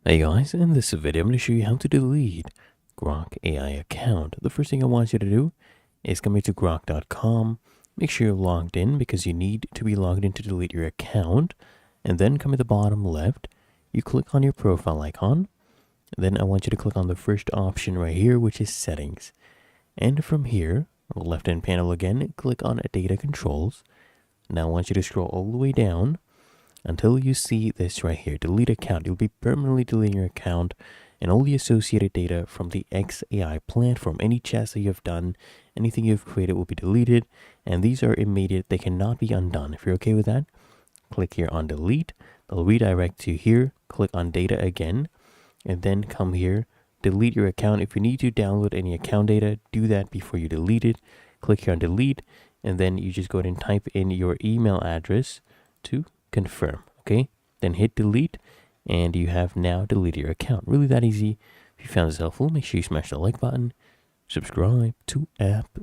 Hey guys, in this video I'm going to show you how to delete Grok AI account. The first thing I want you to do is come into grok.com, make sure you're logged in because you need to be logged in to delete your account, and then come at the bottom left, you click on your profile icon, then I want you to click on the first option right here, which is settings. And from here, on the left hand panel again, click on data controls. Now I want you to scroll all the way down until you see this right here, delete account. You'll be permanently deleting your account and all the associated data from the XAI platform. Any chats that you have done, anything you've created will be deleted, and these are immediate. They cannot be undone. If you're okay with that, click here on delete. They'll redirect you here. Click on data again, and then come here, delete your account. If you need to download any account data, do that before you delete it. Click here on delete, and then you just go ahead and type in your email address to confirm. Okay, then hit delete, and you have now deleted your account. Really that easy. If you found this helpful, make sure you smash the like button, subscribe to app